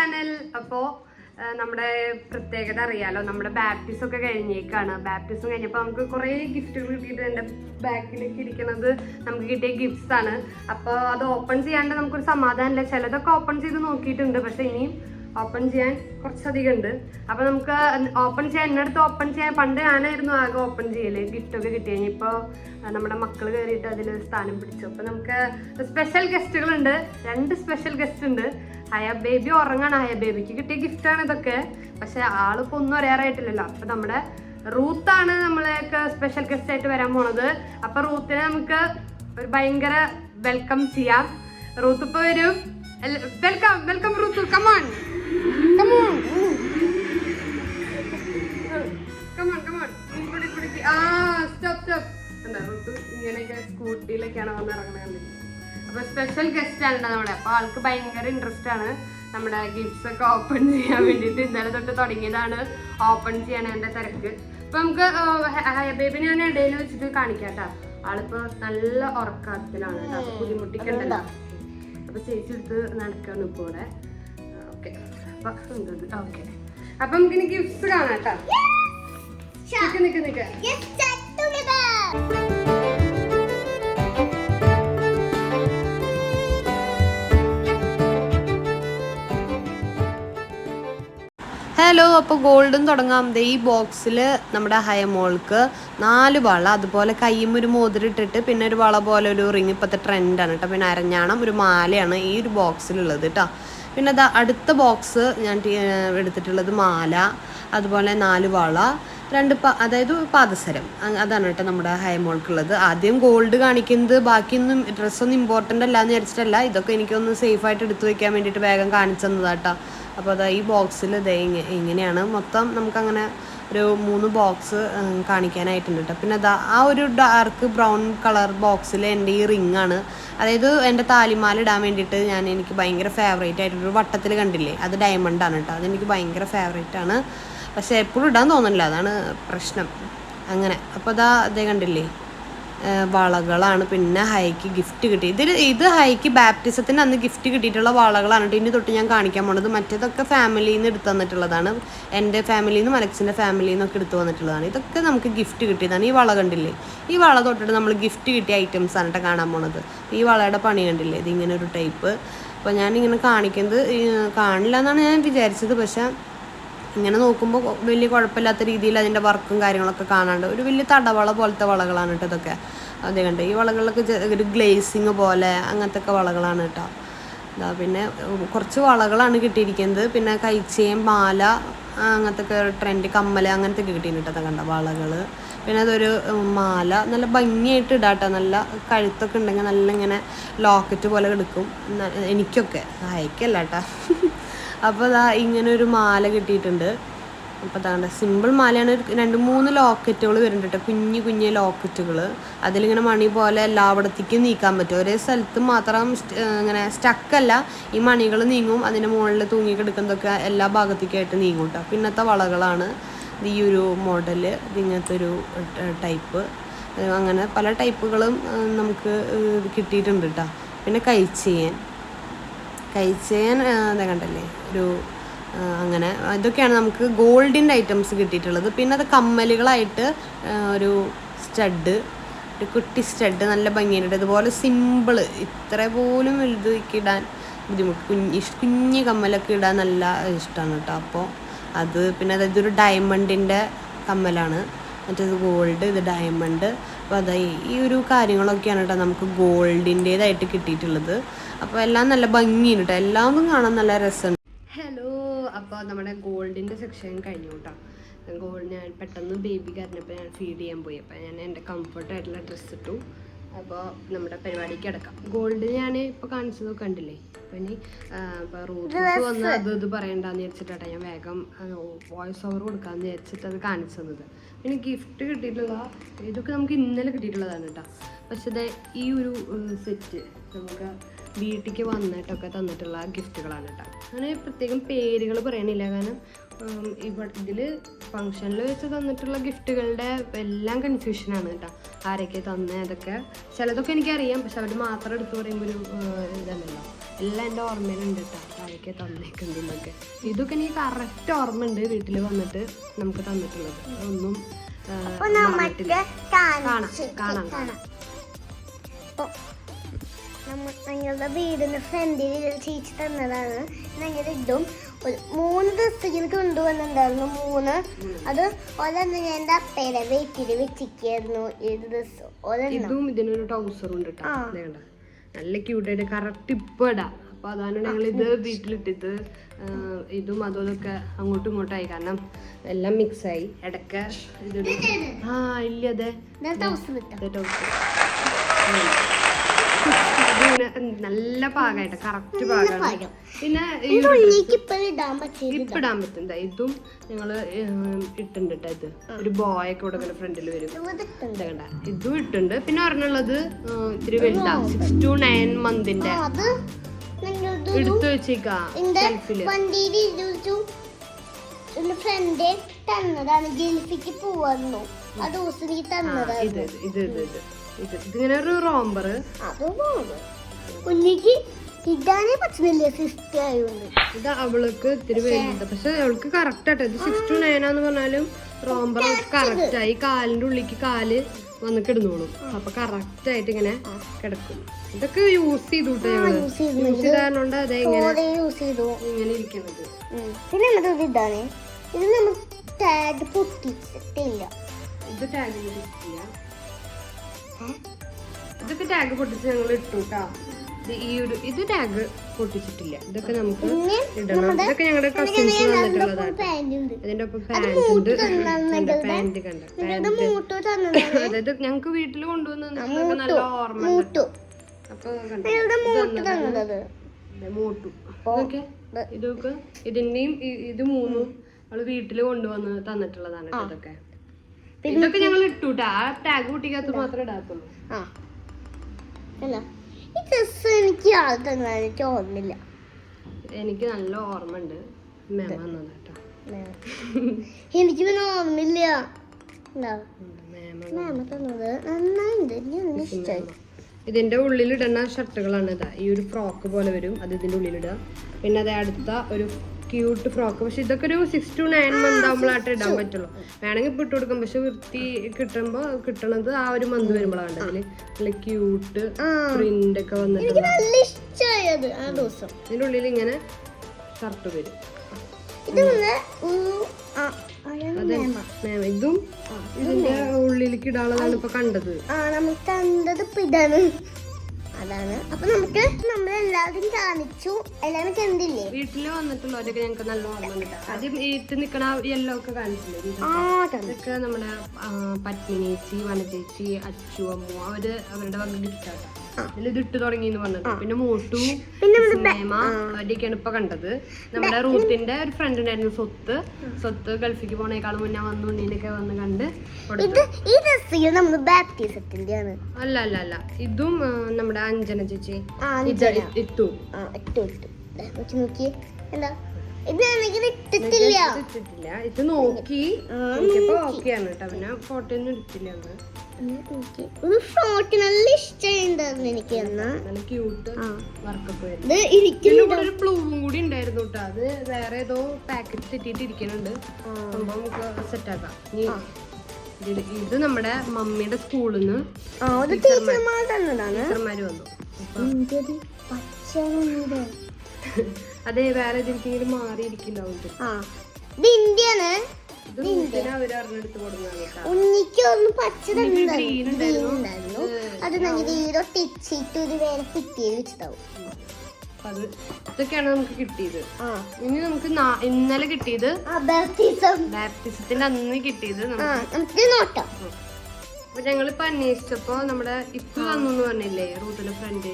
Channel. അപ്പോൾ നമ്മുടെ പ്രത്യേകത അറിയാലോ, നമ്മുടെ ബാപ്റ്റിസം ഒക്കെ കഴിഞ്ഞേക്കാണ്. ബാപ്റ്റിസം കഴിഞ്ഞപ്പോൾ നമുക്ക് കുറേ ഗിഫ്റ്റുകൾ കിട്ടിയിട്ട് എൻ്റെ ബാക്കിലേക്ക് ഇരിക്കുന്നത് നമുക്ക് കിട്ടിയ ഗിഫ്റ്റ്സ് ആണ്. അപ്പോൾ അത് ഓപ്പൺ ചെയ്യാണ്ട് നമുക്കൊരു സമാധാനമില്ല. ചിലതൊക്കെ ഓപ്പൺ ചെയ്ത് നോക്കിയിട്ടുണ്ട്, പക്ഷെ ഇനിയും ഓപ്പൺ ചെയ്യാൻ കുറച്ചധികം ഉണ്ട്. അപ്പോൾ നമുക്ക് ഓപ്പൺ ചെയ്യാൻ എന്നടുത്ത് ഓപ്പൺ ചെയ്യാൻ പണ്ട് ഞാനായിരുന്നു ആകെ ഓപ്പൺ ചെയ്യല് ഗിഫ്റ്റൊക്കെ കിട്ടി കഴിഞ്ഞാൽ. ഇപ്പോൾ നമ്മുടെ മക്കൾ കയറിയിട്ട് അതിൽ സ്ഥാനം പിടിച്ചു. അപ്പോൾ നമുക്ക് സ്പെഷ്യൽ ഗസ്റ്റുകളുണ്ട്, 2 സ്പെഷ്യൽ ഗസ്റ്റ് ഉണ്ട്. ഹയ ബേബി ഉറങ്ങാണ്. ഹയ ബേബിക്ക് കിട്ടിയ ഗിഫ്റ്റാണ് ഇതൊക്കെ, പക്ഷെ ആളിപ്പോൾ ഒന്നും അറിയാറായിട്ടില്ലല്ലോ. അപ്പോൾ നമ്മുടെ റൂത്താണ് നമ്മളെയൊക്കെ സ്പെഷ്യൽ ഗസ്റ്റ് ആയിട്ട് വരാൻ പോണത്. അപ്പോൾ റൂത്തിനെ നമുക്ക് ഒരു ഭയങ്കര വെൽക്കം ചെയ്യാം. റൂത്ത് ഇപ്പോൾ വരും. Welcome welcome Ruth, come on come on come on come on. Stop stop. എന്താ റൂത്ത് ഇങ്ങനെയൊക്കെ സ്കൂട്ടിയിലൊക്കെയാണ് വന്ന് ഇറങ്ങുന്നത്. അപ്പോൾ സ്പെഷ്യൽ ഗസ്റ്റ് ആണ് നമ്മുടെ. അപ്പോൾ ആൾക്ക് ഭയങ്കര ഇൻട്രസ്റ്റ് ആണ് നമ്മുടെ ഗിഫ്റ്റ്സ് ഒക്കെ ഓപ്പൺ ചെയ്യാൻ വേണ്ടിയിട്ട്. ഇന്നലെ തൊട്ട് തുടങ്ങിയതാണ് ഓപ്പൺ ചെയ്യാൻ എൻ്റെ തിരക്ക്. അപ്പോൾ നമുക്ക് ഹയ ബേബിനെ ഞാൻ ഇടയിൽ വെച്ചിട്ട് കാണിക്കാം കേട്ടോ. ആളിപ്പോൾ നല്ല ഉറക്കത്തിലാണ് കേട്ടോ, ബുദ്ധിമുട്ടിക്കണ്ടല്ലോ. അപ്പോൾ ചേച്ചി എടുത്ത് നടക്കാണ് ഇപ്പോൾ ഇവിടെ. ഓക്കെ, അപ്പം ഓക്കെ, അപ്പം നമുക്കിനി ഗിഫ്റ്റ്സ് കാണാം കേട്ടോ. നിക്ക് നിക്ക് നിക്ക്. ഹലോ, അപ്പോൾ ഗോൾഡും തുടങ്ങാം. ഈ ബോക്സിൽ നമ്മുടെ ഹയമോൾക്ക് 4 വള, അതുപോലെ കയ്യും ഒരു മോതിരം ഇട്ടിട്ട് പിന്നെ ഒരു വള പോലെ ഒരു റിങ്, ഇപ്പോഴത്തെ ട്രെൻഡാണ് കേട്ടോ. പിന്നെ അരഞ്ഞാണം ഒരു മാലയാണ് ഈ ഒരു ബോക്സിലുള്ളത് കേട്ടോ. പിന്നെ അടുത്ത ബോക്സ് ഞാൻ എടുത്തിട്ടുള്ളത് മാല, അതുപോലെ 4 വള, 2 അതായത് പാദസരം. അതാണ് കേട്ടോ നമ്മുടെ ഹയമോൾക്കുള്ളത്. ആദ്യം ഗോൾഡ് കാണിക്കുന്നത്, ബാക്കിയൊന്നും ഡ്രസ്സൊന്നും ഇമ്പോർട്ടൻ്റ് അല്ല എന്ന് വിചാരിച്ചിട്ടല്ല. ഇതൊക്കെ എനിക്കൊന്ന് സേഫായിട്ട് എടുത്തു വയ്ക്കാൻ വേണ്ടിയിട്ട് വേഗം കാണിച്ചു തന്നതാട്ടോ. അപ്പോൾ അതാ ഈ ബോക്സിൽ ഇങ്ങനെയാണ് മൊത്തം. നമുക്കങ്ങനെ ഒരു 3 ബോക്സ് കാണിക്കാനായിട്ടുണ്ട് കേട്ടോ. പിന്നെ ആ ഒരു ഡാർക്ക് ബ്രൗൺ കളർ ബോക്സിൽ എൻ്റെ ഈ റിങ്ങാണ്. അതായത് എൻ്റെ താലിമാല ഇടാൻ വേണ്ടിയിട്ട് എനിക്ക് ഭയങ്കര ഫേവറേറ്റ് ആയിട്ടൊരു വട്ടത്തിൽ കണ്ടില്ലേ, അത് ഡയമണ്ടാണ് കേട്ടോ. അതെനിക്ക് ഭയങ്കര ഫേവറേറ്റ് ആണ്, പക്ഷേ എപ്പോഴും ഇടാൻ തോന്നില്ല, അതാണ് പ്രശ്നം. അങ്ങനെ അപ്പോൾ അതേ കണ്ടില്ലേ, വളകളാണ്. പിന്നെ ഹൈക്ക് ഗിഫ്റ്റ് കിട്ടി. ഇത് ഹൈക്ക് ബാപ്റ്റിസത്തിന് അന്ന് ഗിഫ്റ്റ് കിട്ടിയിട്ടുള്ള വളകളാണ് കേട്ടോ. ഇനി തൊട്ട് ഞാൻ കാണിക്കാൻ പോണത്. മറ്റേതൊക്കെ ഫാമിലിയിൽ നിന്ന് എടുത്തു വന്നിട്ടുള്ളതാണ്. എൻ്റെ ഫാമിലിയിൽ നിന്നും അലക്സിൻ്റെ ഫാമിലിയിൽ നിന്നൊക്കെ എടുത്തു വന്നിട്ടുള്ളതാണ്. ഇതൊക്കെ നമുക്ക് ഗിഫ്റ്റ് കിട്ടിയതാണ്. ഈ വള കണ്ടില്ലേ, ഈ വള തൊട്ടിട്ട് നമ്മൾ ഗിഫ്റ്റ് കിട്ടിയ ഐറ്റംസ് ആണ് കേട്ടോ കാണാൻ പോണത്. ഈ വളയുടെ പണി കണ്ടില്ലേ, ഇതിങ്ങനെ ഒരു ടൈപ്പ്. അപ്പോൾ ഞാനിങ്ങനെ കാണിക്കുന്നത് കാണില്ല എന്നാണ് ഞാൻ വിചാരിച്ചത്, പക്ഷേ ഇങ്ങനെ നോക്കുമ്പോൾ വലിയ കുഴപ്പമില്ലാത്ത രീതിയിൽ അതിൻ്റെ വർക്കും കാര്യങ്ങളൊക്കെ കാണാണ്ട് ഒരു വലിയ തടവള പോലത്തെ വളകളാണ് കേട്ടോ ഇതൊക്കെ. അതേ കണ്ട് ഈ വളകളിലൊക്കെ ഒരു ഗ്ലേസിങ് പോലെ അങ്ങനത്തെ ഒക്കെ വളകളാണ് കേട്ടോ. പിന്നെ കുറച്ച് വളകളാണ് കിട്ടിയിരിക്കുന്നത്. പിന്നെ കൈച്ചയും മാല അങ്ങനത്തെ ഒക്കെ ട്രെൻഡ്, കമ്മൽ അങ്ങനത്തെ ഒക്കെ കിട്ടിയിട്ടുണ്ട് കേട്ടോ. കണ്ട വളകൾ. പിന്നെ അതൊരു മാല നല്ല ഭംഗിയായിട്ട് ഇടാട്ടോ. നല്ല കഴുത്തൊക്കെ ഉണ്ടെങ്കിൽ നല്ല ഇങ്ങനെ ലോക്കറ്റ് പോലെ എടുക്കും എനിക്കൊക്കെ, അയക്കല്ല കേട്ടോ. അപ്പോൾ ഇങ്ങനെ ഒരു മാല കിട്ടിയിട്ടുണ്ട്. അപ്പോൾ അതാണ്ട് സിമ്പിൾ മാലയാണ്. 2-3 ലോക്കറ്റുകൾ വരുന്നുണ്ട് കേട്ടോ, കുഞ്ഞു കുഞ്ഞു ലോക്കറ്റുകൾ. അതിലിങ്ങനെ മണി പോലെ എല്ലായിടത്തേക്കും നീക്കാൻ പറ്റും. ഒരേ സ്ഥലത്ത് മാത്രം ഇങ്ങനെ സ്റ്റക്കല്ല, ഈ മണികൾ നീങ്ങും. അതിൻ്റെ മുകളിൽ തൂങ്ങിക്കിടക്കുന്നതൊക്കെ എല്ലാ ഭാഗത്തേക്കായിട്ട് നീങ്ങും കേട്ടോ. പിന്നത്തെ വളകളാണ് ഈ ഒരു മോഡൽ, ഇതിങ്ങനത്തെ ഒരു ടൈപ്പ്. അങ്ങനെ പല ടൈപ്പുകളും നമുക്ക് കിട്ടിയിട്ടുണ്ട് കേട്ടോ. പിന്നെ കൈച്ചെയിൻ എന്താ കണ്ടല്ലേ, ഒരു അങ്ങനെ ഇതൊക്കെയാണ് നമുക്ക് ഗോൾഡിൻ്റെ ഐറ്റംസ് കിട്ടിയിട്ടുള്ളത്. പിന്നെ അത് കമ്മലുകളായിട്ട് ഒരു സ്റ്റഡ്, ഒരു കുട്ടി സ്റ്റഡ് നല്ല ഭംഗിയായിട്ട് ഇതുപോലെ സിമ്പിൾ, ഇത്ര പോലും വലുതൊക്കെ ഇടാൻ ബുദ്ധിമുട്ട്, കുഞ്ഞു കമ്മലൊക്കെ ഇടാൻ നല്ല ഇഷ്ടമാണ് കേട്ടോ. അപ്പോൾ അത് പിന്നെ അതായത് ഒരു ഡയമണ്ടിൻ്റെ കമ്മലാണ്, മറ്റേത് ഗോൾഡ്, ഇത് ഡയമണ്ട്. അപ്പോൾ അതായി ഈ ഒരു കാര്യങ്ങളൊക്കെയാണ് കേട്ടോ നമുക്ക് ഗോൾഡിൻ്റേതായിട്ട് കിട്ടിയിട്ടുള്ളത്. അപ്പോൾ എല്ലാം നല്ല ഭംഗിയുണ്ട് കേട്ടോ, എല്ലാം കാണാൻ നല്ല രസമുണ്ട്. ഹലോ, അപ്പോൾ നമ്മുടെ ഗോൾഡിൻ്റെ സെക്ഷൻ കഴിഞ്ഞു കേട്ടോ. ഗോൾഡ് ഞാൻ പെട്ടെന്ന് ബേബി കരഞ്ഞപ്പോൾ ഞാൻ ഫീഡ് ചെയ്യാൻ പോയി. അപ്പോൾ ഞാൻ എൻ്റെ കംഫർട്ടായിട്ടുള്ള ഡ്രസ്സ് ഇട്ടു. അപ്പോൾ നമ്മുടെ പരിപാടിക്ക് കിടക്കാം. ഗോൾഡ് ഞാൻ ഇപ്പോൾ കാണിച്ചത് കണ്ടില്ലേ. അപ്പോൾ ഇനി ഇപ്പോൾ റൂട്ട്സ് വന്ന് ഇത് പറയണ്ടെന്ന് വിചാരിച്ചിട്ടാണ് ഞാൻ വേഗം വോയിസ് ഓവർ കൊടുക്കാമെന്ന് വിചാരിച്ചിട്ട് അത് കാണിച്ചു തന്നത്. പിന്നെ ഗിഫ്റ്റ് കിട്ടിയിട്ടുള്ള ഇതൊക്കെ നമുക്ക് ഇന്നലെ കിട്ടിയിട്ടുള്ളതാണ് കേട്ടോ. പക്ഷേ ഇത് ഈ ഒരു സെറ്റ് നമുക്ക് വീട്ടിലേക്ക് വന്നിട്ടൊക്കെ തന്നിട്ടുള്ള ഗിഫ്റ്റുകളാണ് കേട്ടോ. അങ്ങനെ പ്രത്യേകം പേരുകൾ പറയണില്ല, കാരണം ഇതിൽ ഫങ്ഷനിൽ വെച്ച് തന്നിട്ടുള്ള ഗിഫ്റ്റുകളുടെ എല്ലാം കൺഫ്യൂഷനാണ് കേട്ടോ. ആരൊക്കെ തന്നെ ഇതൊക്കെ ചിലതൊക്കെ എനിക്കറിയാം, പക്ഷെ അവർ മാത്രം എടുത്ത് പറയുമ്പോൾ ഒരു ഇതല്ലല്ലോ. എല്ലാം എൻ്റെ ഓർമ്മയിലുണ്ട് കേട്ടോ, ആരൊക്കെ തന്നേക്കുന്നതൊക്കെ. ഇതൊക്കെ എനിക്ക് കറക്റ്റ് ഓർമ്മ ഉണ്ട് വീട്ടിൽ വന്നിട്ട് നമുക്ക് തന്നിട്ടുള്ളത്. ഒന്നും കാണാം. ഞങ്ങളുടെ വീടിന്റെ ഫ്രണ്ടിൽ ചേച്ചി തന്നതാണ്. ഞങ്ങൾ ഇതും 3 ദിവസത്തേക്ക് കൊണ്ടുവന്നിട്ടുണ്ടായിരുന്നു. 3 അത് ഒരെണ്ണം ഞാൻ എൻ്റെ അപ്പയുടെ വീട്ടിൽ വെച്ചിരിക്കുന്നു. ഇതും ഇതിനൊരു ട്രൗസറും ഉണ്ട് കേട്ടോ, നല്ല ക്യൂട്ടായിട്ട് കറക്റ്റ് ഇപ്പൊ ഇടാം. അപ്പൊ അതാണ് ഞങ്ങൾ ഇത് വീട്ടിലിട്ടിട്ട് ഇതും അതും ഒക്കെ അങ്ങോട്ടും ഇങ്ങോട്ടായി, കാരണം എല്ലാം മിക്സായി. ഇടയ്ക്ക് ഇതിടും. ഇല്ല അതെ നല്ല പാകമായിട്ട് കറക്റ്റ് പാകമാണ്. പിന്നെ ഇപ്പിടാൻ പറ്റും. ഇതും ഞങ്ങള് ഇട്ടുണ്ട് കേട്ടോ. ഇത് ഒരു ബോയ് ഒക്കെ ഇവിടെ ഫ്രണ്ടിൽ വരും. കണ്ട ഇതും ഇട്ടുണ്ട്. പിന്നെ പറഞ്ഞുള്ളത് ഇത്തിരി വലുതാ, 6 to 9 മന്തിന്റെ എടുത്തു വെച്ചേക്കാ. ഫ്രണ്ട് തന്നതാണ്, ഗൾഫിക്ക് പോവായിരുന്നു. ആ ദിവസം ഇതിങ്ങനെ ഒരു റോംബർ കുഞ്ഞിക്ക് ഇടാനേ പറ്റുന്നില്ല, സിസ്റ്റർ ആയതുകൊണ്ട്. ഇത് അവൾക്ക് ഇത്തിരി വലുത്, പക്ഷെ അവൾക്ക് കറക്റ്റ് ആട്ടോ. ഇത് 6 to 9 ആന്ന് പറഞ്ഞാലും റോംബർ കറക്റ്റ് ആയി. കാലിന്റെ ഉള്ളിക്ക് കാല് വന്ന് കിടന്നോളും. അപ്പൊ കറക്റ്റ് ആയിട്ട് ഇങ്ങനെ കിടക്കും. ഇതൊക്കെ യൂസ് ചെയ്തുട്ടോ ഞങ്ങള്. യൂസ് ചെയ്താണ്ട് അതെ ഇങ്ങനെ ഇരിക്കണത്. പിന്നെ ഇതാണ്, ഇത് നമ്മൾ ടാഗ് പൊട്ടിച്ചിട്ടില്ല. ഇത് ടാഗ് പൊട്ടിച്ചിട്ടില്ല, ഇതൊക്കെ ടാഗ് പൊട്ടിച്ച് ഞങ്ങൾ ഇട്ടു കേട്ടോ. ഇത് ടാഗ് പൊട്ടിച്ചിട്ടില്ല. ഇതൊക്കെ നമുക്ക് ഇടണം. ഇതൊക്കെ ഞങ്ങളുടെ കസിൻസ് വന്നിട്ടുള്ളതാണ്. ഇതിന്റെ ഒപ്പം പാന്റ് ഉണ്ട്. പാന്റ് കണ്ട അതായത് ഞങ്ങക്ക് വീട്ടിൽ കൊണ്ടുവന്ന് നല്ല ഓർമ്മ. അപ്പൊ മോട്ടു ഓക്കെ. ഇതൊക്കെ ഇതിന്റെയും ഇത് 3ഉം അവള് വീട്ടില് കൊണ്ടുവന്ന് തന്നിട്ടുള്ളതാണ്. ഇതൊക്കെ ഇതൊക്കെ ഞങ്ങൾ ഇട്ടു. ആ ടാഗ് പൊട്ടിക്കാത്ത മാത്രമേ ഇടാത്തുള്ളൂ. എനിക്ക് ഓർമ്മയില്ല. എനിക്ക് നല്ല ഓർമ്മ ഉണ്ട്. എനിക്ക് പിന്നെ ഓർമ്മയില്ല. ഇതിന്റെ ഉള്ളിൽ ഇടുന്ന ഷർട്ടുകളാണ് ഇതാ. ഈ ഒരു ഫ്രോക്ക് പോലെ വരും, അത് ഇതിന്റെ ഉള്ളിലിടുക. പിന്നെ അത് അടുത്ത ഒരു ക്യൂട്ട് ഫ്രോക്ക്. പക്ഷെ ഇതൊക്കെ ഒരു 6 to 9 മന്ത് ആകുമ്പോഴായിട്ട് ഇടാൻ പറ്റുള്ളൂ. വേണമെങ്കിൽ ഇപ്പൊ ഇട്ട് കൊടുക്കാം, പക്ഷെ വൃത്തി കിട്ടണത് ആ ഒരു മന്ത് വരുമ്പോഴാണ്. അതില് നല്ല ക്യൂട്ട് പ്രിന്റ് ഒക്കെ വന്നിട്ടുണ്ട്. ഇതിന്റെ ഉള്ളിൽ ഇങ്ങനെ ഷർട്ട് വരും. ഇതും ഇതിന്റെ ഉള്ളിലേക്ക് ഇടാനുള്ളതാണ് ഇപ്പൊ കണ്ടത്. അതാണ്. അപ്പൊ നമുക്ക് നമ്മളെല്ലാവരും കാണിച്ചു. എല്ലാവരും കണ്ടില്ലേ? വീട്ടില് വന്നിട്ടുള്ളവരൊക്കെ ഞങ്ങക്ക് നല്ല ഓർമ്മ കിട്ടാം. ആദ്യം ഈറ്റ് നിക്കണ യെല്ലോ ഒക്കെ കാണിച്ചില്ലേ? ഇതൊക്കെ നമ്മുടെ പത്മിനേച്ചി, വനചേച്ചി, അച്ചു, അമ്മു അവരുടെ വക ഗിഫ്റ്റാണ്. ഇത് ഇട്ട് തുടങ്ങിന്ന് പറഞ്ഞത്. പിന്നെ മോട്ടു, മേമ അവരുടെയൊക്കെയാണ് ഇപ്പൊ കണ്ടത്. നമ്മുടെ റൂത്തിന്റെ ഒരു ഫ്രണ്ട് ഉണ്ടായിരുന്നു, സ്വത്ത് ഗൾഫിക്ക് പോണേക്കാളും മുന്നേ വന്നു ഉണ്ണീനൊക്കെ വന്ന് കണ്ട് അല്ല അല്ല അല്ല ഇതും നമ്മുടെ അഞ്ജന ചേച്ചി ഇട്ടു. ഇട്ടിട്ടില്ല. ഇത് നോക്കി ഓക്കെയാണ് കേട്ടോ. പിന്നെ ഫോട്ടോ ഒന്നും എടുത്തില്ല. ഒരു ഫ്രോക്ക് നല്ല ഇഷ്ടമായിരുന്നു എനിക്ക്. നല്ല ക്യൂട്ട് വർക്കൊക്കെ ഒരു ബ്ലൂവും കൂടി ഉണ്ടായിരുന്നു കേട്ടോ. അത് വേറെ ഏതോ പാക്കറ്റ് തെറ്റിട്ട് ഇരിക്കുന്നുണ്ട്. സംഭവം നമുക്ക് സെറ്റ് ആക്കാം. ഇത് നമ്മുടെ മമ്മിയുടെ സ്കൂളിൽ നിന്ന് ടീച്ചർമാര് വന്നു. അതെ, വേറെ ഇതിരിക്കെങ്കിലും മാറിയിരിക്കുന്നുണ്ടാവും. ഉണ്ണിക്കൊന്ന് പച്ച ഉണ്ടായിരുന്നു. അത് വെച്ചിട്ടാവും. ഇതൊക്കെയാണ് നമുക്ക് കിട്ടിയത്. ഇനി നമുക്ക് ഇന്നലെ കിട്ടിയത് ബാപ്റ്റിസത്തിന്റെ അന്ന് കിട്ടിയത് നോക്കാം. അപ്പൊ ഞങ്ങളിപ്പോ അന്വേഷിച്ചപ്പോ നമ്മുടെ ഇപ്പൊ വന്നു പറഞ്ഞില്ലേ റൂട്ടിലെ ഫ്രണ്ട്,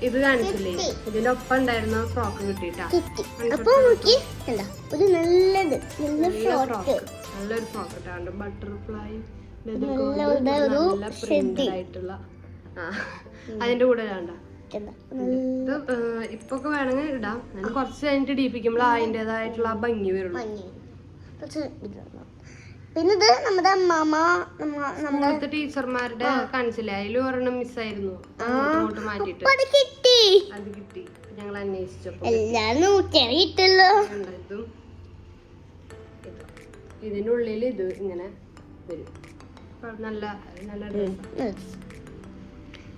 ഇത് കാണിച്ചില്ലേ? ഇതിന്റെ ഒപ്പം ഉണ്ടായിരുന്ന ഫ്രോക്ക് കിട്ടിട്ടാ. നല്ലൊരു ഫ്രോക്ക് ഇട്ടാണ്ട് ബട്ടർഫ്ലൈ ആയിട്ടുള്ള അതിന്റെ കൂടെ വേണ്ട. ഇത് ഇപ്പൊക്കെ വേണമെങ്കിൽ ഇടാം. കുറച്ച് കഴിഞ്ഞിട്ട് ഇടിപ്പിക്കുമ്പോൾ അതിൻ്റെതായിട്ടുള്ള ഭംഗി വരുള്ളൂ. പിന്നെ ഇത് നമ്മുടെ അമ്മാമ്മ നമ്മുടെ ടീച്ചർമാരുടെ കാണിച്ചില്ലേ, അതിലും ഒരെണ്ണം മിസ്സായിരുന്നു. അങ്ങോട്ട് മാറ്റിട്ട് അത് കിട്ടി. അത് കിട്ടി. ഞങ്ങൾ അന്വേഷിച്ചപ്പോ എല്ലാം കിട്ടല്ലോ. ഇതും ഇതിനുള്ളിൽ ഇത് ഇങ്ങനെ വരും. നല്ല നല്ല ഡ്രസ്സ്,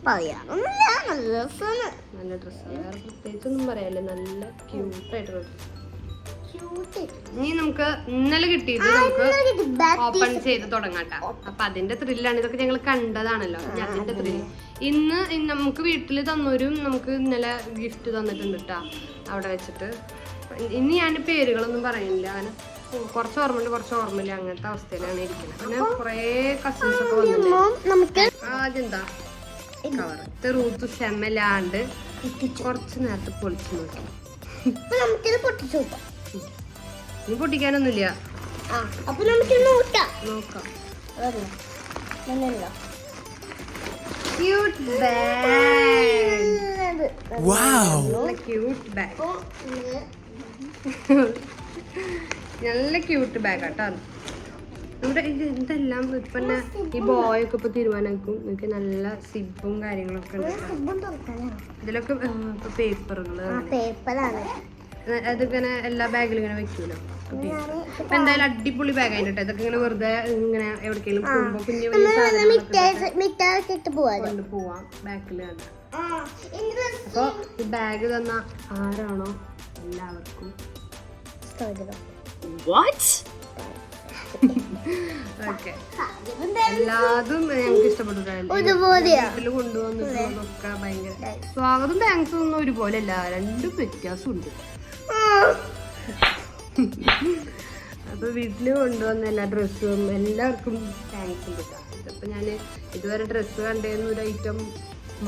പറയാനൊന്നുമില്ല, നല്ല രസമാണ്. നല്ല ഡ്രസ്സാണ്. വേറെ പ്രത്യേകിച്ചൊന്നും പറയാല്ലേ, നല്ല ക്യൂട്ടായിട്ടുള്ള ഡ്രസ്സ്. ഇനി നമുക്ക് ഇന്നലെ കിട്ടിയത് നമുക്ക് ഓപ്പൺ ചെയ്ത് തുടങ്ങാട്ടോ. അപ്പൊ അതിന്റെ ത്രില്ലാണ്. ഇതൊക്കെ ഞങ്ങൾ കണ്ടതാണല്ലോ, അതിന്റെ ത്രില്ല്. ഇന്ന് നമുക്ക് വീട്ടിൽ തന്നവരും നമുക്ക് ഇന്നലെ ഗിഫ്റ്റ് തന്നിട്ടുണ്ട് കേട്ടോ അവിടെ വെച്ചിട്ട്. ഇനി ഞാൻ പേരുകളൊന്നും പറയുന്നില്ല, അങ്ങനെ കുറച്ച് ഓർമ്മയുണ്ട് കുറച്ച് ഓർമ്മയില്ല, അങ്ങനത്തെ അവസ്ഥയിലാണ് ഇരിക്കുന്നത്. പിന്നെ കുറെ കസിൻസ് ഒക്കെ വന്നിട്ടുണ്ട്. ആദ്യം കവർ തെറൂത്ത് ക്ഷമലാണ്ട് കുറച്ച് നേരത്തെ പൊളിച്ചു നോക്കി. ഇനി പൊട്ടിക്കാനൊന്നുമില്ല, നോക്കാം. ക്യൂട്ട് ബാഗ്, ക്യൂട്ട് ബാഗ്, നല്ല ക്യൂട്ട് ബാഗ് കേട്ടോ. നമ്മുടെ ഇതെല്ലാം ഇപ്പൊ ഈ ബോയ് ഒക്കെ ഇപ്പൊ തീരുമാനമാക്കും. നിങ്ങൾക്ക് നല്ല സിബും കാര്യങ്ങളൊക്കെ ഉണ്ട്. ഇതിലൊക്കെ ഇപ്പൊ പേപ്പറുകള്, അതിങ്ങനെ എല്ലാ ബാഗിലും ഇങ്ങനെ വെക്കൂലോ. അപ്പൊ എന്തായാലും അടിപൊളി ബാഗ് ആയിട്ട് ഇതൊക്കെ ഇങ്ങനെ വെറുതെ ഇങ്ങനെ എവിടേക്കെങ്കിലും പോകുമ്പോ കുഞ്ഞു കൊണ്ട് പോവാം ബാക്കിലാണ്. അപ്പൊ ഈ ബാഗ് തന്ന ആരാണോ എല്ലാവർക്കും ഓക്കെ. എല്ലാതും ഞങ്ങൾക്ക് ഇഷ്ടപ്പെട്ടിട്ടുണ്ട്. വീട്ടില് കൊണ്ടുവന്നിട്ടുള്ളതൊക്കെ ഭയങ്കര സ്വാഗതം താങ്ക്സ് ഒന്നും ഒരുപോലെ അല്ല, രണ്ടും വ്യത്യാസമുണ്ട്. അപ്പൊ വീട്ടില് കൊണ്ടുവന്ന എല്ലാ ഡ്രസ്സും എല്ലാവർക്കും താങ്ക്സ് ഉണ്ട് കേട്ടോ. ഇപ്പൊ ഞാൻ ഇതുവരെ ഡ്രസ്സ് കണ്ടേന്ന് ഒരു ഐറ്റം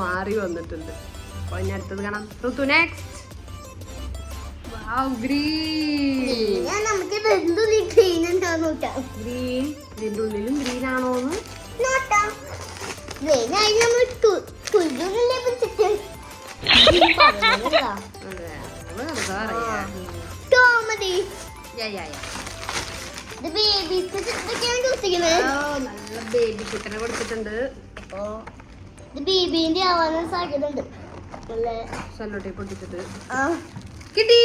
മാറി വന്നിട്ടുണ്ട്. അപ്പൊ ഇനി അടുത്തത് കാണാം. ഋതു നെക്സ്റ്റ്. ഗ്രീൻ, ഇതിന്റെ ഉള്ളിലും ഗ്രീൻ ആണോന്ന് നല്ല ബേബി കുട്ടനെ കൊടുത്തിട്ടുണ്ട്. ബേബിന്റെ ആവാനും സാധ്യതയുണ്ട്. സെല്ലോട്ടേപ്പ് പൊട്ടിച്ചിട്ട് കിട്ടി.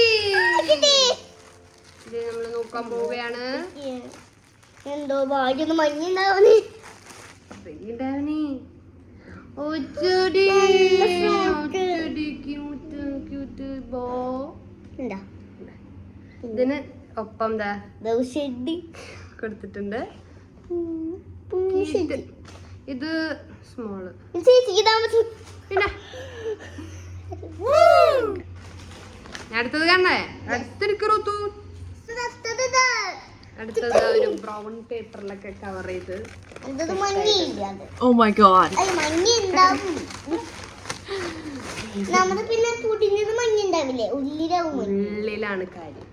ഇത് നമ്മള് നോക്കാൻ പോവുകയാണ്. എന്തോ ഭാഗ്യൊന്ന് മഞ്ഞുണ്ടാവണേ. ഇതിന് ഒപ്പം കൊടുത്തിട്ടുണ്ട്. ഇത് സ്മോള്. പിന്നെ അടുത്തത് കാണേ, അടുത്തെടുക്കറൂത്തു. അടുത്തത് ഒരു ബ്രൗൺ പേപ്പറിലൊക്കെ കവർ ചെയ്ത്. നമ്മുടെ പിന്നെ പുടിഞ്ഞത് മഞ്ഞുണ്ടാവില്ലേ, ഉള്ളിലാണ് കാര്യം.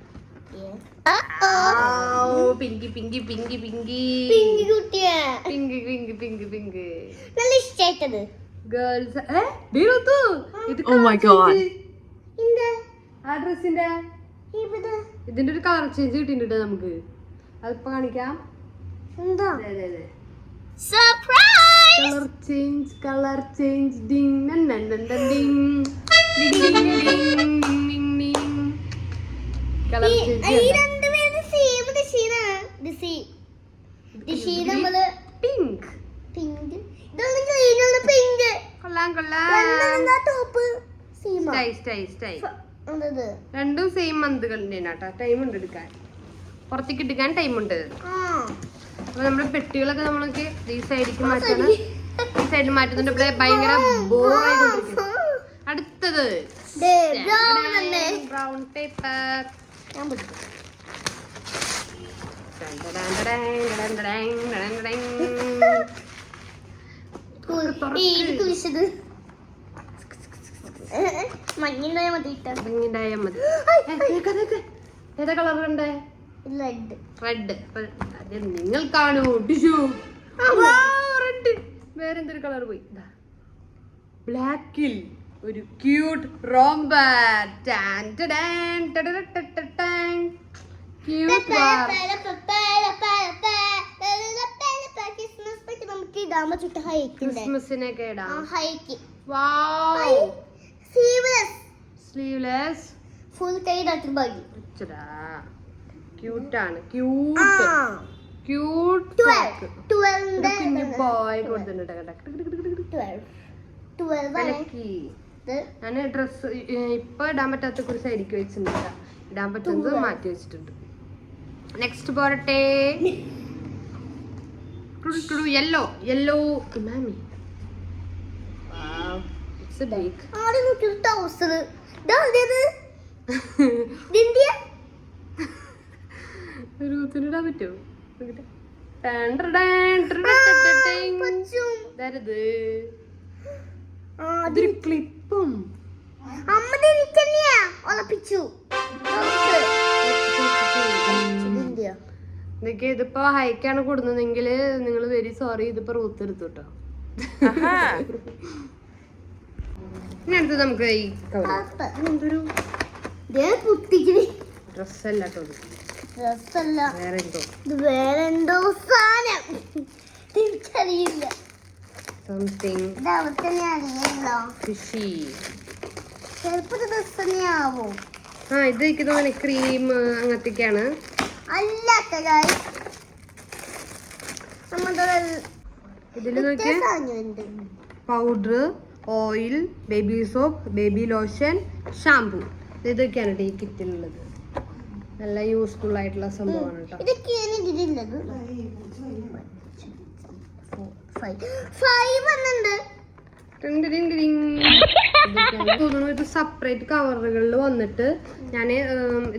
പിങ്കി പിങ്കി പിങ്കി പിങ്കി പിങ്കി കുട്ടിയാ, പിങ്കി പിങ്കി പിങ്കി പിങ്കി നല്ല ഇഷ്ടായിട്ടത്. ഗേൾസ് ആ ഡ്രസ്സിന്റെ ഇതിന്റെ ഒരു കളർ ചേഞ്ച് കിട്ടിയിട്ടുണ്ട് നമുക്ക്. അതിപ്പോ കാണിക്കാം. കളർ ചേഞ്ച് പിങ്ക് പിങ്ക് കൊള്ളാം കൊള്ളാം. രണ്ടും സെയിം മന്തുകളുടെ കേട്ടോ. ടൈം ഉണ്ട് എടുക്കാൻ, പുറത്തേക്ക് എടുക്കാൻ ടൈം ഉണ്ട്. അപ്പൊ നമ്മുടെ പെട്ടികളൊക്കെ നമ്മളൊക്കെ ഈ സൈഡിലേക്ക് മാറ്റണം. ഈ സൈഡിൽ മാറ്റുന്നുണ്ട്. ഇവിടെ ഭയങ്കര ബോറായിക്കൊണ്ടിരിക്കുന്നു. അടുത്തത് ബ്രൗൺ പേപ്പർ. മഞ്ഞിണ്ടായ മതി. ഏതാ കളർ ഉണ്ട്? റെഡ്. നിങ്ങൾ കാണൂ. Tissue red. വേറെന്തൊരു കളർ പോയി. ബ്ലാക്കിൽ ഒരു ക്യൂട്ട് റോംബർ. ക്യൂട്ട് ഇടാൻ പറ്റിട്ട് ഹൈക്ക് ക്രിസ്മസിനൊക്കെ ഇടാം. ഹൈക്ക് വൗ സ്ലീവ്ലെസ് ഫുൾ കൈ ഇടാത്ത ബാഗി ക്യൂട്ടാണ്. ക്യൂട്ട് ക്യൂട്ട് കുഞ്ഞു ബോയ് കൊടുത്തിട്ടുണ്ട്. ഞാൻ ഡ്രസ് ഇപ്പൊ ഇടാൻ പറ്റാത്ത കുറച്ച് സൈഡിക്ക് വെച്ചിട്ടുണ്ട്, ഇടാൻ പറ്റുന്നത് മാറ്റി വെച്ചിട്ടുണ്ട്. നെക്സ്റ്റ് പോരട്ടെ. യെല്ലോ യെല്ലോ മാമി ഇറ്റ്സ് എ ബിഗ് റൂത്തിനിടാൻ പറ്റുമോ? ഇതൊരു ക്ലിപ്പും ഇതൊക്കെ ഇതിപ്പോ ഹൈക്കാണ് കൊടുക്കുന്നതെങ്കിൽ നിങ്ങൾ വെരി സോറി, ഇതിപ്പോ റൂത്ത് എടുത്തു കേട്ടോ. ഇനി അടുത്ത് നമുക്ക് ഈ എന്തൊരു ഡ്രസ്സല്ല കേട്ടോ, വേറെ എന്തോ സാധനം എനിക്കറിയില്ല. Something fishy. ചിലപ്പോ ഡ്രസ് തന്നെയാവും. ഇത് എനിക്ക് തോന്നുന്നു ക്രീം അങ്ങനത്തെയൊക്കെയാണ്. ഇതില് നോക്കിയ powder, oil, baby soap, baby lotion, shampoo, ഇതൊക്കെയാണ് ഈ കിറ്റിലുള്ളത്. നല്ല യൂസ്ഫുൾ ആയിട്ടുള്ള സംഭവമാണ് കേട്ടോ. ഇത് സെപ്പറേറ്റ് കവറുകളിൽ വന്നിട്ട് ഞാൻ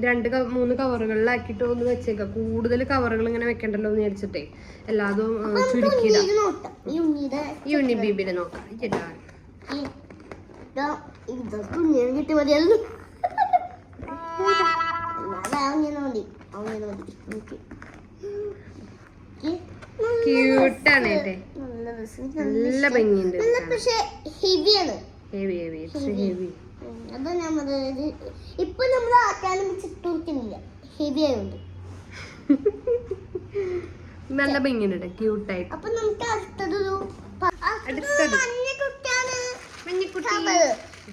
2-3 കവറുകളിലാക്കിയിട്ട് ഒന്ന് വെച്ചേക്കാം. കൂടുതൽ കവറുകൾ ഇങ്ങനെ വെക്കണ്ടല്ലോ എന്ന് വിചാരിച്ചിട്ടേ എല്ലാതും ചുരുക്കിയിടാം. ഈ ഉണ്ണി ബീബിനെ നോക്കാം. ക്യൂട്ടാണ് കേട്ടെ, നല്ല ഭംഗിയുണ്ട്. Heavy heavy heavy. ഇപ്പൊ നമ്മൾ ആക്കാനും ചിട്ടൂർക്കുന്നില്ല, ഹെവി ആയതുകൊണ്ട് നല്ല ഭംഗിയുണ്ട്, ക്യൂട്ടായിട്ട്. അപ്പൊ നമുക്ക് അടുത്തതൊരു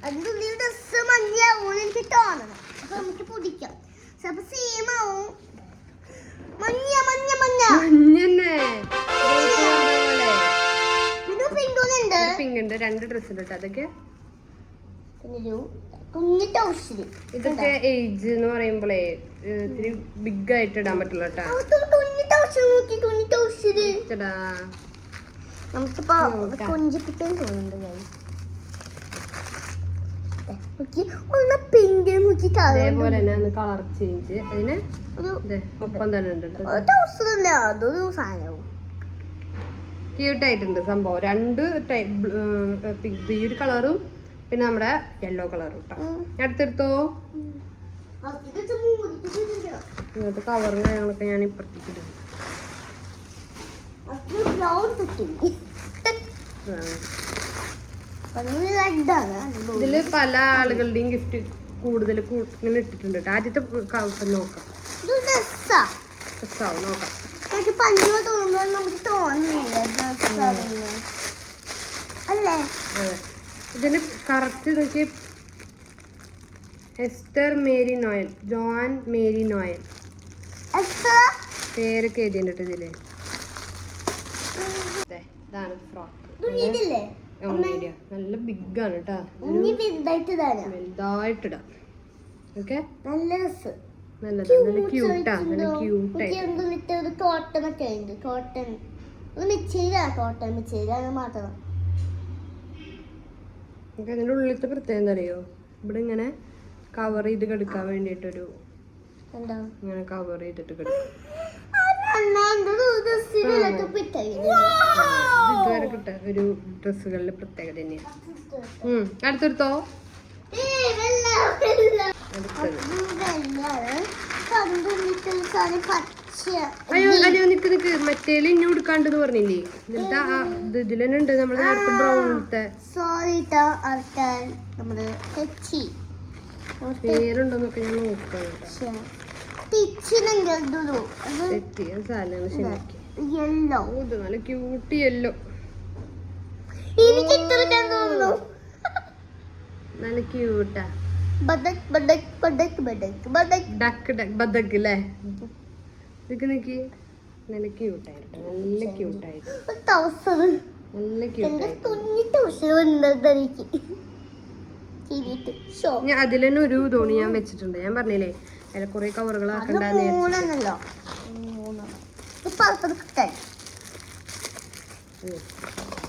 അതിനുള്ളിൽ ഡ്രസ് മഞ്ഞാവും എനിക്ക് തോന്നണം. അപ്പൊ നമുക്ക് പൊടിക്കാം. ചിലപ്പോ സെയിം ആവും. മഞ്ഞ മഞ്ഞ മഞ്ഞ പിങ്ക് ഉണ്ട്. 2 ഡ്രസ് ഉണ്ട് അതൊക്കെ. ഇതൊക്കെ ഏജ് എന്ന് പറയുമ്പോഴേ ഇത്തിരി ബിഗ് ആയിട്ട് ഇടാൻ പറ്റില്ല കേട്ടോ. നമുക്കിപ്പോ കൊഞ്ചിപ്പിക്കാൻ തോന്നുന്നുണ്ട്. അതേപോലെ തന്നെ കളർ ചേഞ്ച് അതിന് ഒപ്പം തന്നെ ഉണ്ട്. ക്യൂട്ടായിട്ടുണ്ട് സംഭവം. 2 ടൈപ്പ്, ഈ ഒരു കളറും പിന്നെ നമ്മുടെ യെല്ലോ കളറും കേട്ടോ. അടുത്തെടുത്തോ. ഇങ്ങനത്തെ കവറും കാര്യങ്ങളൊക്കെ ഞാൻ ഇപ്പുറത്തേക്ക് ഇടും. ഇതില് പല ആളുകളുടെയും ഗിഫ്റ്റ് കൂടുതൽ ഇങ്ങനെ ഇട്ടിട്ടുണ്ട് കേട്ടോ. ആദ്യത്തെ നോക്കാം. നോക്കാം. ഇതിന് കറക്റ്റ് നോക്കി. Esther Mary Noel, John Mary Noel പേരൊക്കെ എഴുതിയിട്ടുണ്ട് ഇതില്. ഇതാണ് ഫ്രോക്ക്. നല്ല ബിഗ് ആണ് കേട്ടോ. വലുതായിട്ടിടാം. ഓക്കെ, നല്ല രസം. നല്ല ക്യൂട്ടാ. നല്ല ക്യൂട്ടായിട്ട് കോട്ടൺ ഒക്കെ ഉണ്ട്. കോട്ടൺ കോട്ടൺ മിച്ചേരി മാത്രം. നമുക്ക് അതിൻ്റെ ഉള്ളിലത്തെ പ്രത്യേകം എന്താ അറിയോ, ഇവിടെ ഇങ്ങനെ കവർ ചെയ്ത് കിടക്കാൻ വേണ്ടിയിട്ടൊരു ഇങ്ങനെ കവർ ചെയ്തിട്ട് കിടക്കും. ഇതുവരെ കിട്ട ഒരു ഡ്രസ്സുകളിലെ പ്രത്യേകത തന്നെയാണ്. അടുത്തെടുത്തോ. അയ്യോ അയ്യോ നിക്ക് നിക്ക്, മറ്റേല് ഇനി കൊടുക്കാണ്ടെന്ന് പറഞ്ഞില്ലേ? ഇതിൽ തന്നെ ഉണ്ട് നമ്മുടെ നേരത്തെ ബ്രൗണിലത്തെ. പേരുണ്ടോന്നൊക്കെ ഞാൻ നോക്കാം. നല്ല ക്യൂട്ട് യെല്ലോ. എനിക്ക് ഇട്ടെടുക്കാൻ തോന്നുന്നു. നല്ല ക്യൂട്ടാ. ബദക് ബദക് ബദക് ബദക് ബദക് ഡക്ക് ബദക്ക് അല്ലേ? ഇതൊക്കെ നോക്കി, നല്ല ക്യൂട്ടായിട്ട്, നല്ല ക്യൂട്ടായിട്ട്, ടൗസർ നല്ല എന്റെ ക്യൂട്ടായിട്ട്. കുഞ്ഞി ടൗസർ വന്നത് എനിക്ക് കിരീട്ട് ഷോ. ഞാൻ അതിൽ തന്നെ ഒരു തോണി ഞാൻ വെച്ചിട്ടുണ്ട്. ഞാൻ പറഞ്ഞില്ലേ അതിൽ കുറെ കവറുകൾ അത് ആക്കണ്ടെന്ന് വിചാരിച്ചിട്ട്. മൂന്നെണ്ണല്ലോ. മൂന്നെണ്ണം. ഇപ്പൊ അടുത്തത് കിട്ടാൻ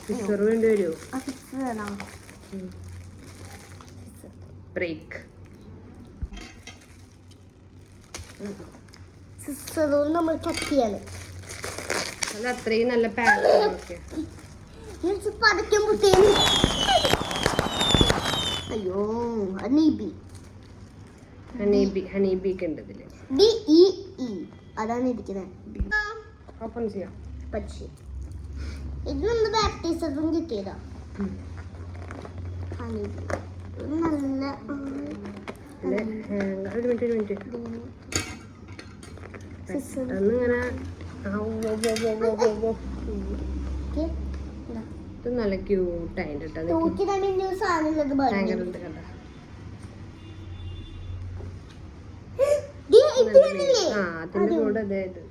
ഫിക്സർ വേണ്ടി വരുമോ? ആ ഫിക്സ് വേണം. ബ്രേക്ക്. സിസ്റ്ററും നമ്മൾ കട്ട് ചെയ്യാണ്. അത് അത്രയും നല്ല പാക്ക്. പതയ്ക്കാൻ പുട്ടേന്. അയ്യോ ഹണീബി. ഹണീബി ഒക്കെ ഉണ്ട് ഇതില്. DEE അതാണ് ഇരിക്കുന്നത്. ഓപ്പൺ ചെയ്യാം. പക്ഷേ ഇത് നമ്മൾ ബാപ്റ്റിസം കിട്ടിയതാ. ഹണീബി നല്ല ഒരു മിനിറ്റ് പെട്ടെന്നിങ്ങനെ. ഇത് നല്ല ക്യൂട്ടായിട്ട് തൂക്കി തന്നെ ഒരു സാധനം ഉള്ളത് ഭയങ്കര കണ്ട. ആ അതിന്റെ കൂടെ അതായത്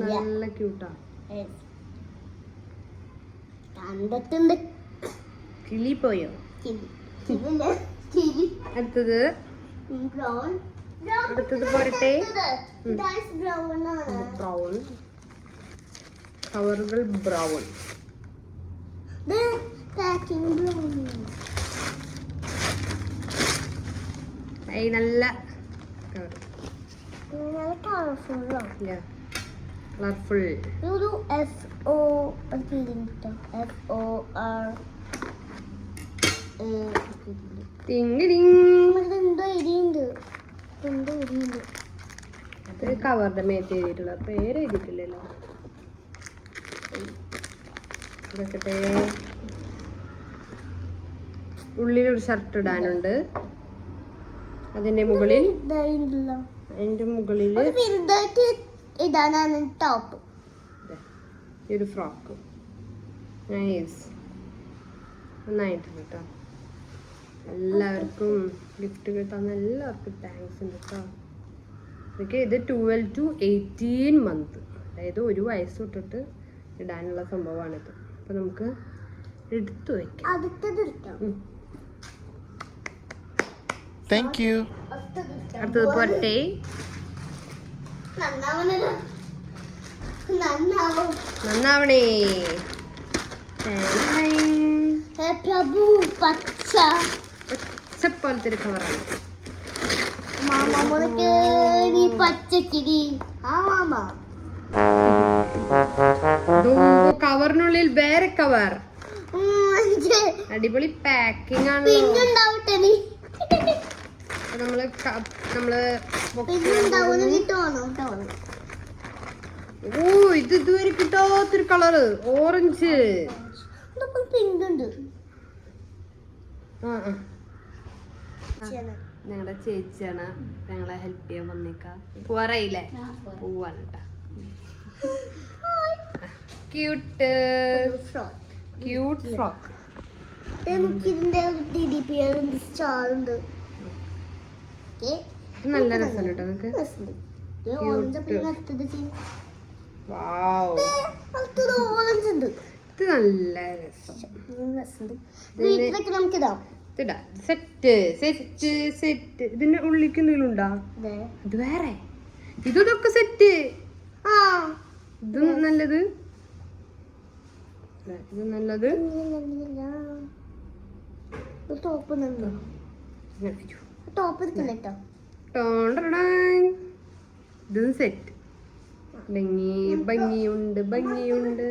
നല്ല ക്യൂട്ടാ. കണ്ടിട്ടുണ്ട്. കിളി പോയോ? അടുത്തത് അടുത്തത് പോരട്ടെ. ബ്രൗൺ കവറുകൾ. ബ്രൗൺ നല്ല കളർഫുൾ. ഒരു FO FOR കവറിന്റെ മേത്ത് എഴുതിയിട്ടുള്ള പേര് എഴുതിയിട്ടില്ലല്ലോ. ഇതൊക്കെ ഉള്ളിലൊരു ഷർട്ട് ഇടാനുണ്ട്. അതിന്റെ മുകളിൽ ഇടാനാണ് ടോപ്പ്. ഒരു ഫ്രോക്ക്. നൈസ്, നന്നായിട്ടുണ്ട് കേട്ടോ. എല്ലാവർക്കും ഗിഫ്റ്റ് തന്ന എല്ലാവർക്കും താങ്ക്സ് ഉണ്ട് കേട്ടോ. എനിക്ക് ഇത് 12 to 18 month, അതായത് ഒരു വയസ്സ് തൊട്ടിട്ട് ഇടാനുള്ള സംഭവമാണിത്. അപ്പം നമുക്ക് എടുത്തു വയ്ക്കാം. Thank you. അടുത്തത് പോരട്ടെ. നന്നാവണേ. പ്രഭു പച്ച പോലത്തെ ഒരു കവറാണ്. പച്ചക്കിരി. കവറിനുള്ളിൽ വേറെ കവർ. അടിപൊളി പാക്കിംഗ് ആണ്. ഓ ഇത് ഇതുവരെ കിട്ടാത്തൊരു കളറ്, ഓറഞ്ച്. ഞങ്ങളുടെ ചേച്ചിയാണ് ഞങ്ങളെ ഹെൽപ്പ് ചെയ്യാൻ വന്നേക്കാം. പോവാറായില്ലേ? പോവാണ് കേട്ടാ. Cute cute frock. നല്ല രസമുണ്ട് കേട്ടോ നിങ്ങൾക്ക്. വാവ്, ഇത് നല്ല രസം. Set set set. ഇതിന്റെ ഉള്ളിക്ക് എന്തെങ്കിലും ഉണ്ടോ? ഇത് വേറെ. ഇതൊക്കെ സെറ്റ്. ഇത് നല്ലത്. ഇത് നല്ലത്. ഇത് സെറ്റ്. ഭംഗിയുണ്ട് ഭംഗിയുണ്ട്.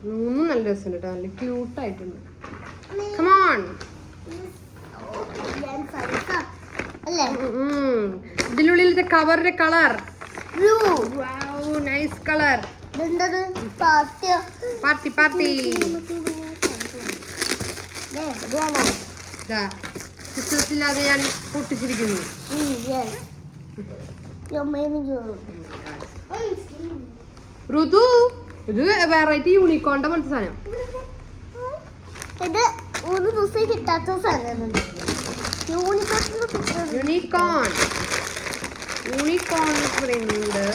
മൂന്നും നല്ല രസമുണ്ട് കേട്ടോ. നല്ല ക്യൂട്ടായിട്ടുണ്ട്. കമോൺ. ഇതിനുള്ളിലത്തെ കവറിന്റെ colour nice colour. Party party. വിശ്വസില്ലാതെ ഞാൻ പൊട്ടിച്ചിരിക്കുന്നു. ഋതു ഇത് വെറൈറ്റി യൂണിക്കോണിന്റെ പോലത്തെ സാധനം. ഇത് 3 ദിവസം കിട്ടാത്ത സാധനമാണ്. യൂണിക്കോൺ പറയുന്നുണ്ട്.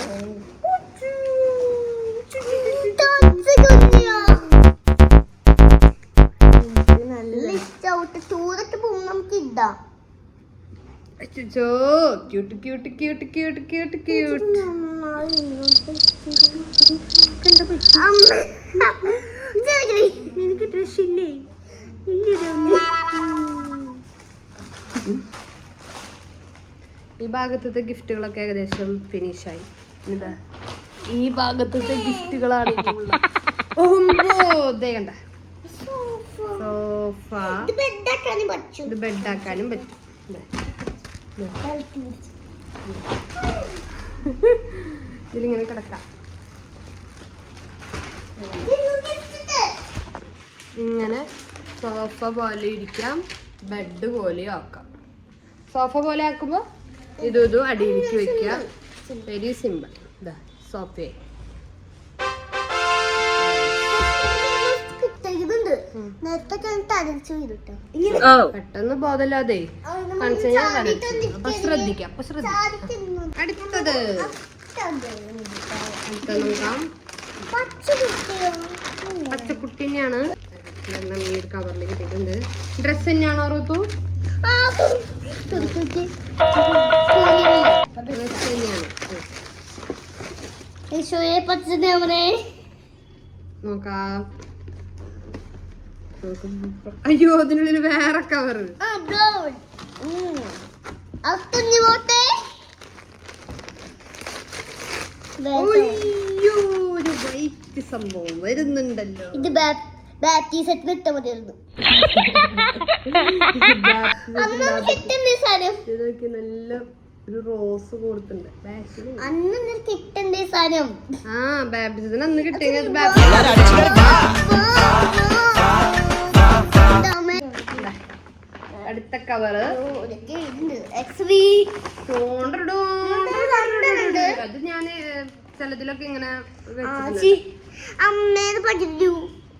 ചൂടൊക്കെ പോകുമ്പോൾ നമുക്ക് ഇടാം. അച്ചോ cute cute cute cute cute cute. എനിക്ക് ഡ്രസ് ഇല്ലേ? ഈ ഭാഗത്തത്തെ ഗിഫ്റ്റുകളൊക്കെ ഏകദേശം ഫിനിഷായി. ഇതാ ഈ ഭാഗത്തത്തെ ഗിഫ്റ്റുകളാണ് കണ്ട സോഫ. ഇത് ബെഡാക്കാനും പറ്റും. ഇതിലിങ്ങനെ കിടക്കാം. ഇങ്ങനെ സോഫ പോലെ ഇരിക്കാം, ബെഡ് പോലെ ആക്കാം. സോഫ പോലെ ആക്കുമ്പോൾ ഇതും അടിയിലേക്ക് വെക്കുക. Very simple. ഇതാ സോഫയെ പെട്ടെന്ന് ബോധമില്ലാതെ കാണിച്ചു കഴിഞ്ഞാൽ അപ്പൊ ശ്രദ്ധിക്കാം. അടുത്തത് നോക്കാം. പച്ചക്കുട്ടിനെയാണ് ഈ ഒരു കവറിൽ കിട്ടിയിട്ടുണ്ട്. ഡ്രസ് തന്നെയാണോ ഋതു? ഡ്രസ് തന്നെയാണ്. നോക്കാം. അയ്യോ അതിനുള്ളിൽ വേറെ കവറ്. അയ്യോ ഒരു വൈറ്റ് സംഭവം വരുന്നുണ്ടല്ലോ. ഇത് ബാപ്റ്റിസത്തിന് ഇട്ട മതിയായിരുന്നു. നല്ല ഒരു റോസ് കൊടുത്തിട്ടുണ്ട്. അന്ന് കിട്ടണ്ടേ സാധനം. ആ ബാപ്റ്റിസത്തിന് അന്ന് കിട്ടിയത്. അടുത്ത കവറ് അത് ഞാന് ചിലതിലൊക്കെ ഇങ്ങനെ അമ്മേന്ന് പഠിച്ചു.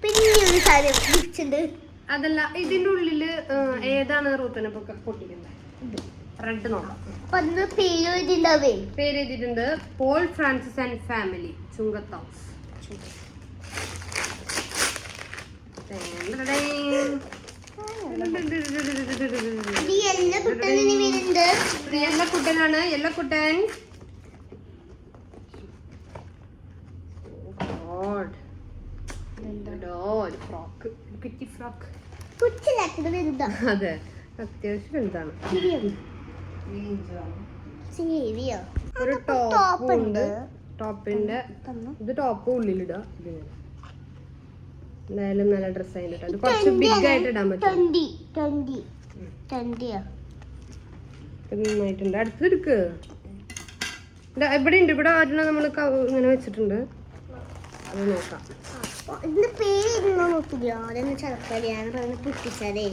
പിന്നെ ഒരു സാധനം അതല്ല ഇതിന്റെ ഉള്ളില് ഏതാണ് റൂത്തിനെ പൊട്ടിക്കുന്നത്? റെഡ് നോക്കാം. പേര് എഴുതിയിട്ടുണ്ട്. പോൾ ഫ്രാൻസിസ് ആൻഡ് ഫാമിലി, ചുങ്കത്തൗസ്. യെല്ലക്കുട്ടനാണ്. യെല്ലക്കുട്ടൻ അതെ അത്യാവശ്യം വലുതാണ്. ഒരു ടോപ്പ് ഉണ്ട്. ടോപ്പിന്റെ ഇത് ടോപ്പ് ഉള്ളിലിടുക. എന്തായാലും നല്ല ഡ്രസ് ആയിട്ട് അത് കുറച്ച് ബിഗ് ആയിട്ട് ഇടാൻ പറ്റും. നന്നായിട്ടുണ്ട്. അടുത്തെടുക്ക്. ഇവിടെ ഉണ്ട്. ഇവിടെ ഒരെണ്ണം നമ്മൾ ഇങ്ങനെ വെച്ചിട്ടുണ്ട്. അത് നോക്കാം. ഇതിന്റെ പേര് നോക്കില്ല. അതെന്ന് ചർക്കരയാണ് പറഞ്ഞ് പൊട്ടിച്ചാലേ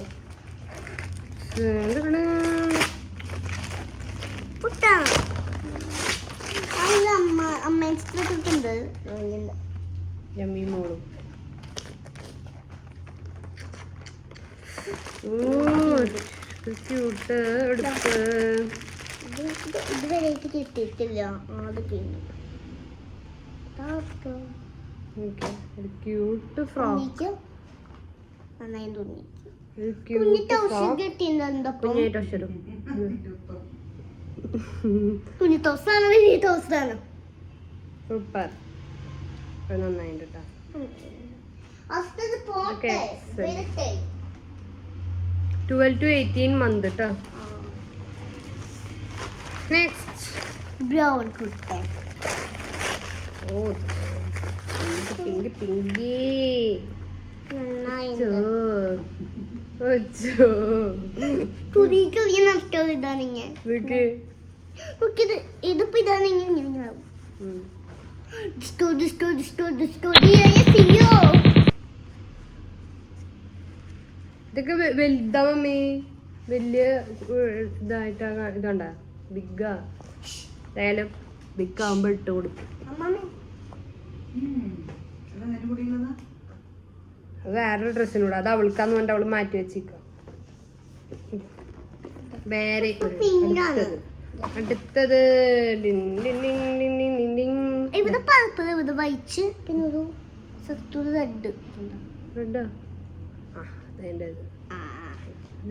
അമ്മ ഇട്ടിട്ടുണ്ട്. മോളും ഇതുവരെ കിട്ടിയിട്ടില്ല. അത് കഴിഞ്ഞു. Cute frock. നന്നായി തോന്നി. സൂപ്പർ. നന്നായിട്ടുണ്ട്. 12 to 18 month ട്ടോ. Next brown kurta. പിങ്കി ഇതിപ്പോ ഇതാണെങ്കിൽ ഇതൊക്കെ വലുതാ മമ്മി. വലിയ ഇതായിട്ടാ. ഇതുണ്ടാ ബിഗ്ഗാ. ഏതായാലും ബിഗ് ആകുമ്പോൾ ഇട്ട് കൊടുക്കും. അത് വേറൊരു ഡ്രസ്സിനൂടെ, അത് അവൾക്കാന്ന് പറഞ്ഞിട്ട് അവള് മാറ്റി വെച്ചിരിക്കുക. വേറെ അടുത്തത് ഇവിടെ പർപ്പിൾ, ഇവിടെ വൈറ്റ്, പിന്നെ ഒരു റെഡ്. റെഡാ?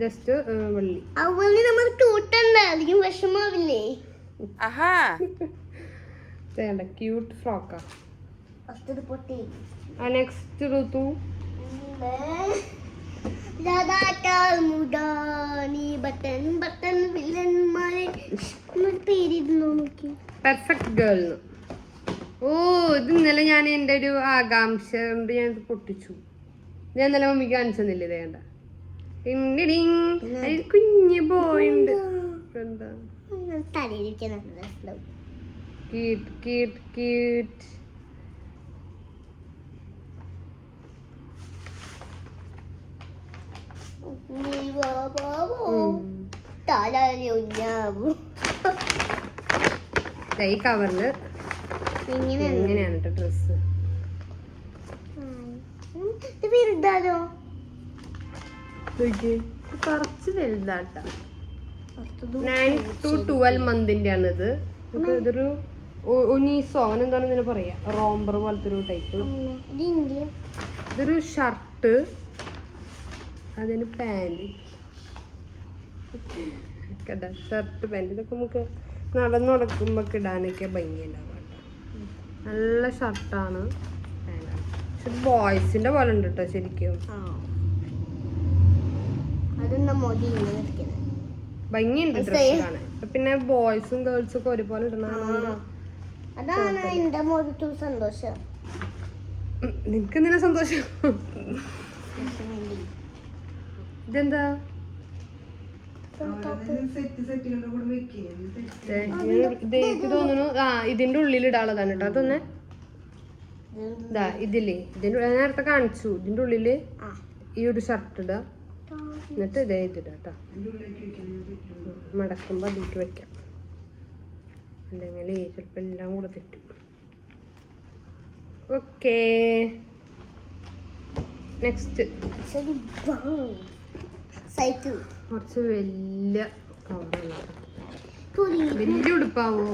ജസ്റ്റ് വെള്ളി. അവളി നമ്മൾ തൂട്ടുണ്ടായിരിക്കും, വിഷമാവില്ലേ? ക്യൂട്ട് ഫ്രോക്കാ. പൊട്ടി. നെക്സ്റ്റ് ഋതു പെർഫെക്റ്റ് ഗേൾ. ഓ, ഇത് ഇന്നലെ ഞാൻ എൻ്റെ ഒരു ആകാംക്ഷ കൊണ്ട് ഞാൻ പൊട്ടിച്ചു. ഞാൻ ഇന്നലെ മമ്മിക്ക് കാണിച്ചെന്നില്ല. ഇത് വേണ്ട, കുഞ്ഞ് ബോയ് ഉണ്ട്. എന്താ ക്യൂട്ട് ക്യൂട്ട് ക്യൂട്ട്. ഈ കവറില് ഇങ്ങനെയാണ് കേട്ടോ ഡ്രസ്. കുറച്ച് വലുതാട്ടാ. 9 to 12 മന്തിന്റെ ആണിത്. ഇതൊരു ഒനീസോ അങ്ങനെ എന്താണ് ഇതിനെ പറയാ, റോംബർ പോലത്തെ ഒരു ടൈപ്പ്. ഇതൊരു ഷർട്ട്, അതിന് പാൻറ്. ഷർട്ട് പാൻറ് ഇതൊക്കെ നമുക്ക് നടന്നു നടക്കുമ്പോ ഇടാനൊക്കെ ഭംഗിയുണ്ടാവും കേട്ടോ. നല്ല ഷർട്ടാണ്, പാൻറ്റാണ്. പക്ഷെ ബോയ്സിന്റെ പോലെ ഉണ്ട് കേട്ടോ ശരിക്കും. ഭംഗിയുണ്ട് ഡ്രസ് കാണാൻ. പിന്നെ ബോയ്സും ഗേൾസും ഒക്കെ ഒരുപോലെ ഇടണതാണ്. നിനക്ക് എന്തിനാ സന്തോഷം? ഇതെന്താ? എനിക്ക് തോന്നുന്നു ഇതിന്റെ ഉള്ളിൽ ഇടാനുള്ളതാണ് കേട്ടോ. അതൊന്നെ ഇതില്ലേ, ഇതിന്റെ നേരത്തെ കാണിച്ചു. ഇതിന്റെ ഉള്ളില് ഈ ഒരു ഷർട്ട് ഇടാ, എന്നിട്ട് ഇതേ ഇതിടാ കേട്ടോ. മടക്കുമ്പോ അതിലേക്ക് വെക്കാം, അല്ലെങ്കിൽ ചിലപ്പോ എല്ലാം കൂടെ തെറ്റും. ഓക്കേ, നെക്സ്റ്റ് കുറച്ച് വലിയ കവറാണ്. വലിയ ഉടുപ്പാവോ?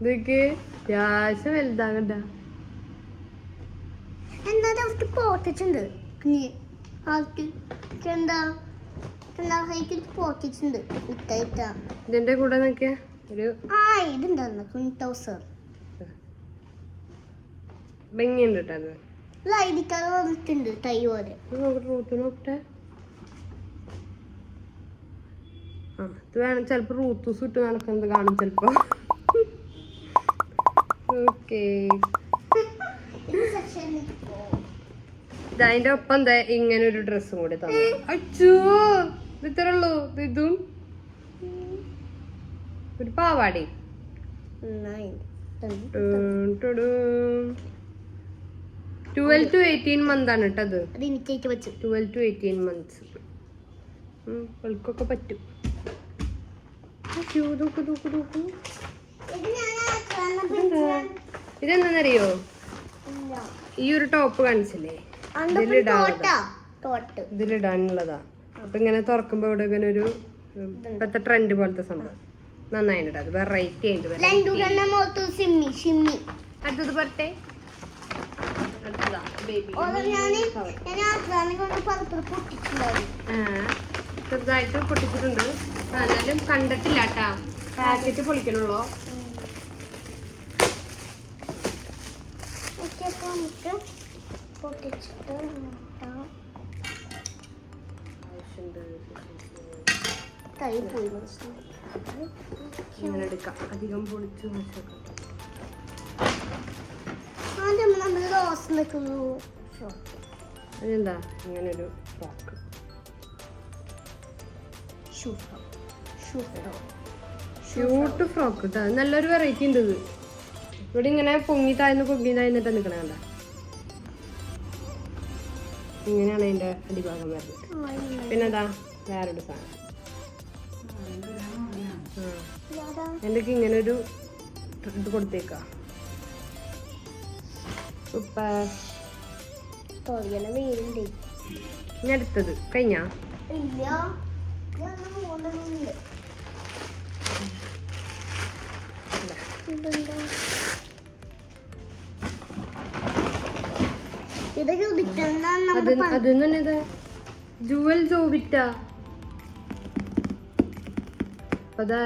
ഇതൊക്കെ അത്യാവശ്യം വലുതാകണ്ട. പോട്ടിട്ടുണ്ട് ഇതിന്റെ കൂടെ നോക്കിയാ ഒരു ഭംഗിയുണ്ട് കേട്ടോ. അത് റൂത്ത് നോക്കട്ടെ. ഇത് വേണം ചിലപ്പോ റൂത്തൂസ് ഇട്ട് നടക്കുന്നത് കാണും ചിലപ്പോ. ഓക്കെ, അതിന്റെ ഒപ്പം എന്താ ഇങ്ങനെ ഒരു ഡ്രസ്സും കൂടി തന്നെ. അച്ചോ, ഇത് ഇത്ര ഉള്ളൂ. ഇതും ഒരു പാവാടി. 12 to 18 month ആണ് കേട്ടത്. 12 to 18 months. അവൾക്കൊക്കെ പറ്റും. ഇതെന്താന്നറിയോ, ഈ ഒരു ടോപ്പ് കാണിച്ചില്ലേ, ഇതിലിടാനുള്ളതാ. അപ്പൊ ഇങ്ങനെ തുറക്കുമ്പോ ഇവിടെ ഇങ്ങനെ ഒരു ഇപ്പത്തെ ട്രെൻഡ് പോലത്തെ സംഭവം നന്നായിട്ട്. അത് വെറൈറ്റി ആയിട്ട് അടുത്തത് പറട്ടെ. ചെറുതായിട്ട് പൊട്ടിച്ചിട്ടുണ്ട്. എന്നാലും കണ്ടിട്ടില്ല കേട്ടാ, പാക്കറ്റ് പൊളിക്കണുള്ളൂ. ഇങ്ങനെ എടുക്കാം, അധികം പൊളിച്ചു വെച്ചേക്കാം. അതെന്താ ഇങ്ങനെ ഒരു ഫ്രോക്ക്. ക്യൂട്ട് ഫ്രോക്ക് കേട്ടോ, നല്ലൊരു വെറൈറ്റി ഉണ്ട്. ഇത് ഇവിടെ ഇങ്ങനെ പൊങ്ങി താഴ്ന്നിട്ടാ നിക്കണ കണ്ട. ഇങ്ങനെയാണ് അതിന്റെ അടിഭാഗം വരുന്നത്. പിന്നെ അതാ വേറൊരു സാധനം. എന്തൊക്കെ ഇങ്ങനെ ഒരു ഇത് കൊടുത്തേക്ക. സൂപ്പർ. ഇനി അടുത്തത് കഴിഞ്ഞാ അത് ജുവൽ ജോവിറ്റ. അതാ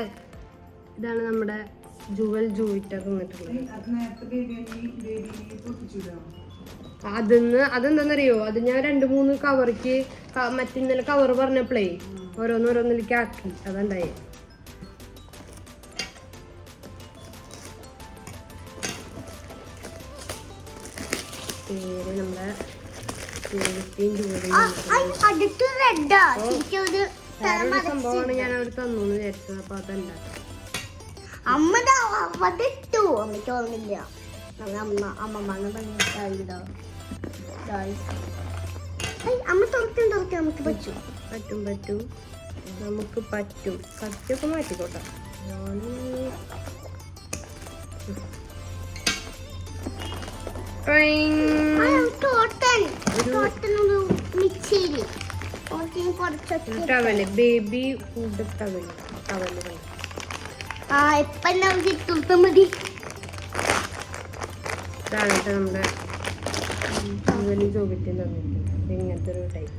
ഇതാണ് നമ്മുടെ ജുവൽ ജോവിറ്റ തന്നിട്ടുള്ളത്. അതെന്താന്നറിയോ, അത് ഞാൻ 2-3 കവർക്ക് മറ്റിന്നലെ കവർ പറഞ്ഞപ്പോഴേ ഓരോന്നോരോന്നിലേക്ക് ആക്കി. അതുണ്ടായി. പേര് നമ്മുടെ സംഭവമാണ് ഞാൻ അവിടെ തന്നു വിചാരിച്ചത്. അപ്പൊ അതല്ല പറ്റും നമുക്ക് പറ്റും. കത്തിയൊക്കെ മാറ്റിക്കോട്ടെ. Towel, baby food towel. ഇതാണ് നമ്മുടെ ജുവലി ജോബിറ്റ് തന്നിട്ടുണ്ട്. ഇങ്ങനത്തെ ഒരു ടൈപ്പ്.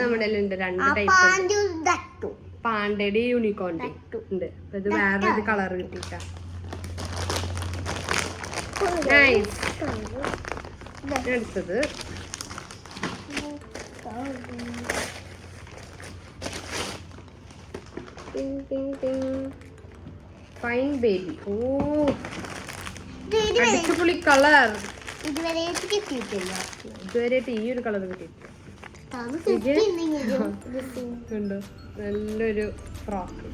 നമ്മുടെ ഉണ്ട് 2 ടൈപ്പ്. പാണ്ടയുടെ യൂണിക്കോണിന്റെ ഉണ്ട്. ഇത് വേറൊരു കളർ കിട്ടിട്ടാ. അടുത്തത് ഫൈൻ ബേബി. ഓ അടിച്ചുപൊളി കളർ. ഇതുവരെയായിട്ട് ഈ ഒരു കളർ കിട്ടിയിട്ടില്ല. ഉണ്ടോ? നല്ലൊരു ഫ്രോക്ക്.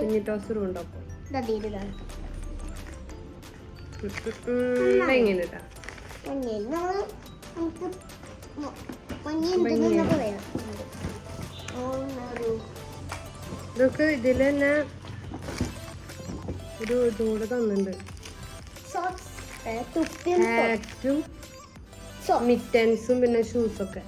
കുഞ്ഞിട്ടോസറും ഉണ്ടോ? എങ്ങനെയാ ഇതൊക്കെ ഇതില് തന്നെ ഒരു ഇതുകൂടെ തന്നിട്ടുണ്ട്. ഹാറ്റും മിറ്റൻസും പിന്നെ ഷൂസൊക്കെ.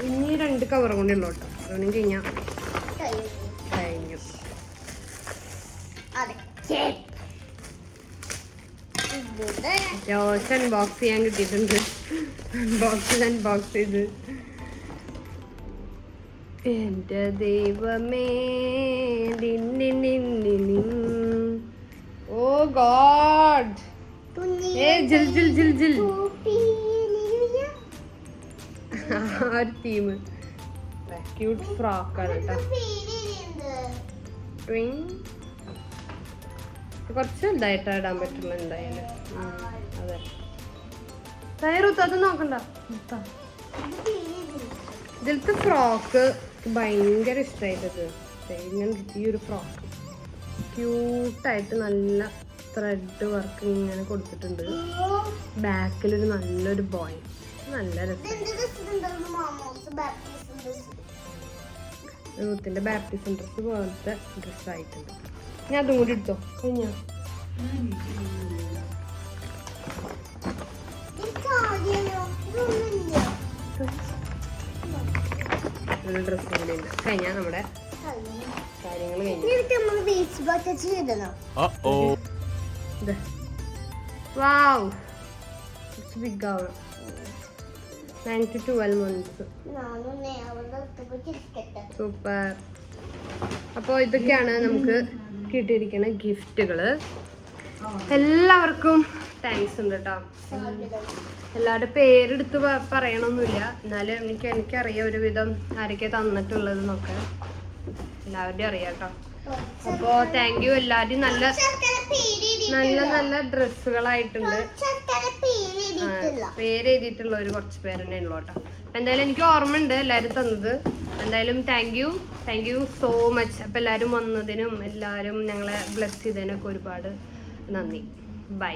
ഇനി 2 കവർ കൊണ്ടുള്ളൂ കേട്ടോ. അതൊന്നും കഴിഞ്ഞു. ജോസ് അൺബോക്സ് ചെയ്യാൻ കിട്ടിയിട്ടുണ്ട്. അൺബോക്സ് ചെയ്ത് എന്റെ ദൈവമേ. ഓ ഗോഡ്. ജിൽ ജിൽ ജിൽ ജിൽ. ആ ഒരു തീം. ക്യൂട്ട് ഫ്രോക്കാണ് കേട്ടോ. കുറച്ച് വലുതായിട്ടാ ഇടാൻ പറ്റുള്ളൂ എന്തായാലും. അതെ തയ്യാറൂത്ത് അത് നോക്കണ്ട. ഇതിലത്തെ ഫ്രോക്ക് ഭയങ്കര ഇഷ്ടമായിട്ടത്. ഇങ്ങനെ ഈ ഒരു ഫ്രോക്ക് ക്യൂട്ടായിട്ട് നല്ല ത്രെഡ് വർക്ക് ഇങ്ങനെ കൊടുത്തിട്ടുണ്ട്. ബാക്കിലൊരു നല്ലൊരു ബോയ്. നല്ല രസം. റൂത്തിന്റെ ബാപ്റ്റിസം ഡ്രസ് പോലത്തെ ഡ്രസ്സായിട്ടുണ്ട്. ഞാൻ അതും കൂടി എടുത്തോ. കഴിഞ്ഞോ? ഡ്രസ് കൂടി ഉണ്ട്. കഴിഞ്ഞാൽ നമ്മുടെ കാര്യങ്ങൾ കഴിഞ്ഞു. വാവ്, ബിഗ് ആവണം. 9 to 12 months. സൂപ്പർ. അപ്പോൾ ഇതൊക്കെയാണ് നമുക്ക് കിട്ടിയിരിക്കുന്ന ഗിഫ്റ്റുകള്. എല്ലാവർക്കും താങ്ക്സ് ഉണ്ട് കേട്ടോ. എല്ലാവരുടെ പേരെടുത്ത് പറയണമെന്നില്ല, എന്നാലും എനിക്കറിയാം ഒരുവിധം ആരൊക്കെ തന്നിട്ടുള്ളതെന്നൊക്കെ എല്ലാവരുടെയും അറിയാം കേട്ടോ. അപ്പോൾ താങ്ക് യു. എല്ലാവരും നല്ല നല്ല നല്ല ഡ്രസ്സുകളായിട്ടുണ്ട്. പേര് എഴുതിയിട്ടുള്ള ഒരു കുറച്ച് പേര് തന്നെ ഉള്ളു കേട്ടോ. എന്തായാലും എനിക്ക് ഓർമ്മയുണ്ട് എല്ലാരും തന്നത്. എന്തായാലും താങ്ക് യു സോ മച്ച്. അപ്പൊ എല്ലാരും വന്നതിനും എല്ലാരും ഞങ്ങളെ ബ്ലെസ് ചെയ്തതിനൊക്കെ ഒരുപാട് നന്ദി. ബൈ.